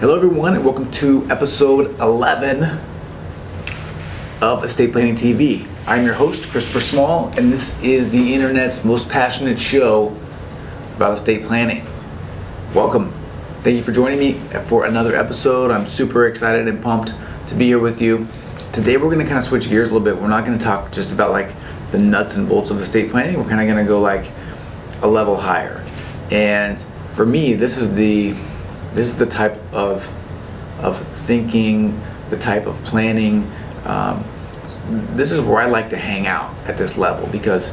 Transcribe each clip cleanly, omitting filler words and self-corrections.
Hello everyone and welcome to episode 11 of Estate Planning TV. I'm your host, Christopher Small, and this is the internet's most passionate show about estate planning. Welcome. Thank you for joining me for another episode. I'm super excited and pumped to be here with you. Today we're going to kind of switch gears a little bit. We're not going to talk just about like the nuts and bolts of estate planning. We're kind of going to go like a level higher. And for me, this is the type of thinking, the type of planning. This is where I like to hang out at this level, because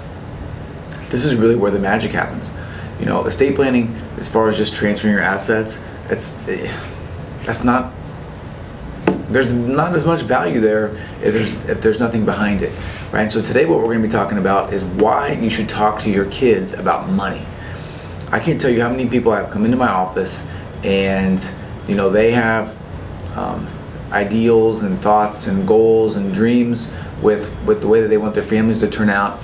this is really where the magic happens. You know, estate planning, as far as just transferring your assets, there's not as much value there if there's nothing behind it, right? So today what we're going to be talking about is why you should talk to your kids about money. I can't tell you how many people have come into my office and they have ideals and thoughts and goals and dreams with the way that they want their families to turn out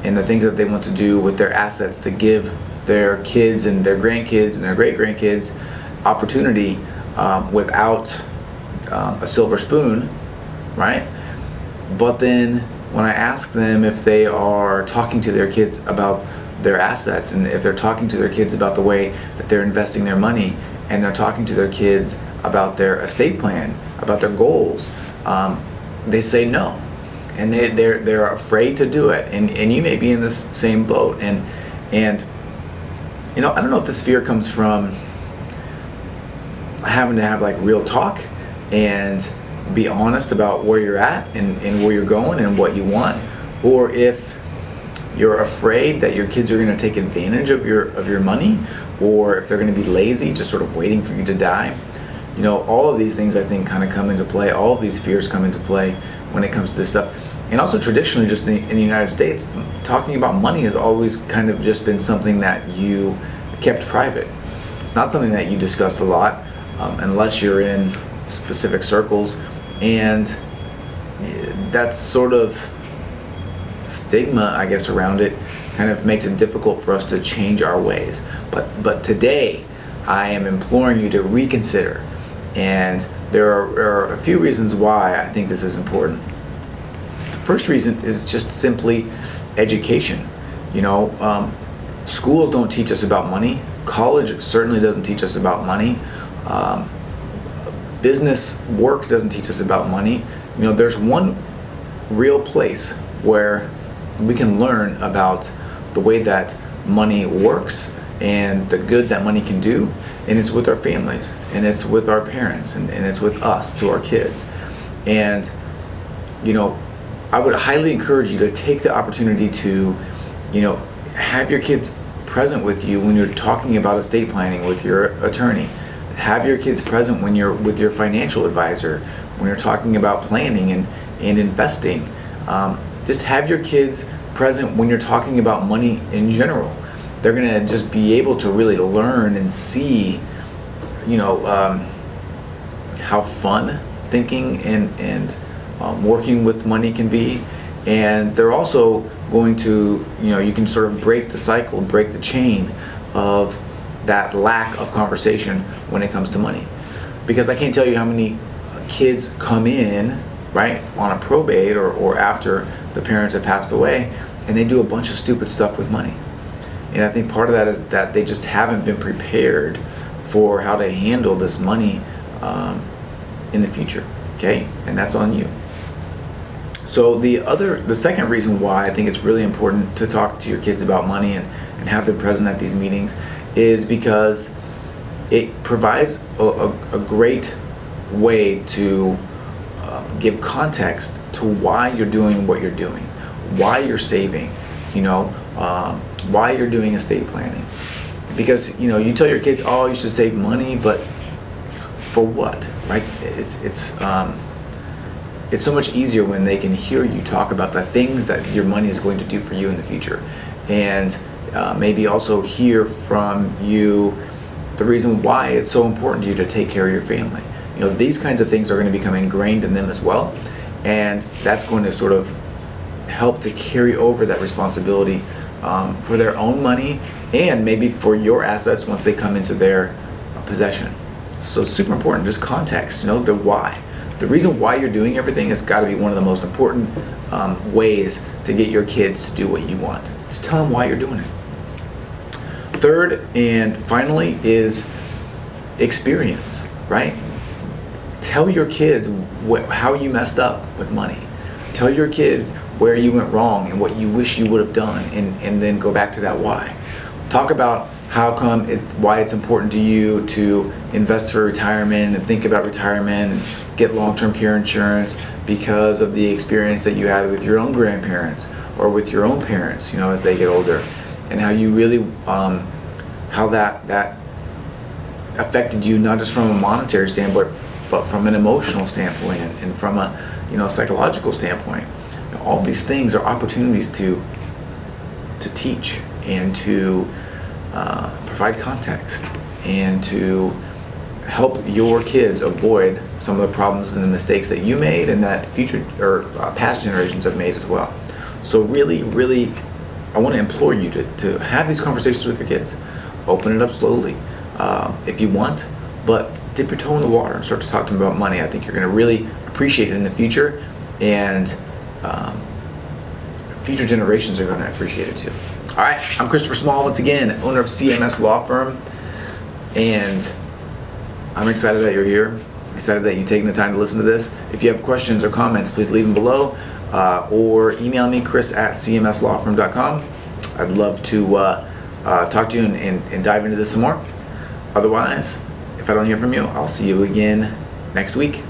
and the things that they want to do with their assets to give their kids and their grandkids and their great-grandkids opportunity without a silver spoon, right? But then when I ask them if they are talking to their kids about their assets and if they're talking to their kids about the way that they're investing their money, and they're talking to their kids about their estate plan, about their goals, they say no, and they're afraid to do it. And you may be in this same boat. And I don't know if this fear comes from having to have like real talk and be honest about where you're at and where you're going and what you want, or if you're afraid that your kids are going to take advantage of your money, or if they're going to be lazy, just sort of waiting for you to die. All of these things I think kind of come into play. All of these fears come into play when it comes to this stuff. And also traditionally, just in the United States, talking about money has always kind of just been something that you kept private. It's not something that you discussed a lot unless you're in specific circles, and that sort of stigma, I guess, around it kind of makes it difficult for us to change our ways. But today I am imploring you to reconsider, and there are a few reasons why I think this is important. The first reason is just simply education. Schools don't teach us about money. College certainly doesn't teach us about money. Business work doesn't teach us about money. There's one real place where we can learn about the way that money works and the good that money can do, and it's with our families, and it's with our parents, and it's with us to our kids. And I would highly encourage you to take the opportunity to have your kids present with you when you're talking about estate planning with your attorney. Have your kids present when you're with your financial advisor, when you're talking about planning and investing. Just have your kids present when you're talking about money in general. They're going to just be able to really learn and see, how fun thinking and working with money can be. And they're also going to, you can sort of break the cycle, break the chain of that lack of conversation when it comes to money. Because I can't tell you how many kids come in, right, on a probate or after the parents have passed away, and they do a bunch of stupid stuff with money. And I think part of that is that they just haven't been prepared for how to handle this money in the future, okay? And that's on you. So the second reason why I think it's really important to talk to your kids about money and have them present at these meetings is because it provides a great way to give context to why you're doing what you're doing, why you're saving, why you're doing estate planning. Because you tell your kids, oh, you should save money, but for what, right? It's so much easier when they can hear you talk about the things that your money is going to do for you in the future, and maybe also hear from you the reason why it's so important to you to take care of your family. These kinds of things are going to become ingrained in them as well, and that's going to sort of help to carry over that responsibility for their own money and maybe for your assets once they come into their possession. So it's super important, just context, the why. The reason why you're doing everything has got to be one of the most important ways to get your kids to do what you want. Just tell them why you're doing it. Third and finally is experience, right? Tell your kids how you messed up with money. Tell your kids where you went wrong and what you wish you would have done, and then go back to that why. Talk about why it's important to you to invest for retirement and think about retirement and get long-term care insurance because of the experience that you had with your own grandparents or with your own parents, as they get older, and how you really, how that affected you, not just from a monetary standpoint, but from an emotional standpoint and from a psychological standpoint. All these things are opportunities to teach and to provide context and to help your kids avoid some of the problems and the mistakes that you made and that future or past generations have made as well. So really, really, I want to implore you to have these conversations with your kids. Open it up slowly if you want, but dip your toe in the water and start to talk to them about money. I think you're going to really appreciate it in the future, and future generations are going to appreciate it too. All right, I'm Christopher Small, once again, owner of CMS Law Firm, and I'm excited that you're here. Excited that you're taking the time to listen to this. If you have questions or comments, please leave them below, or email me, chris@cmslawfirm.com. I'd love to talk to you and dive into this some more. Otherwise, if I don't hear from you, I'll see you again next week.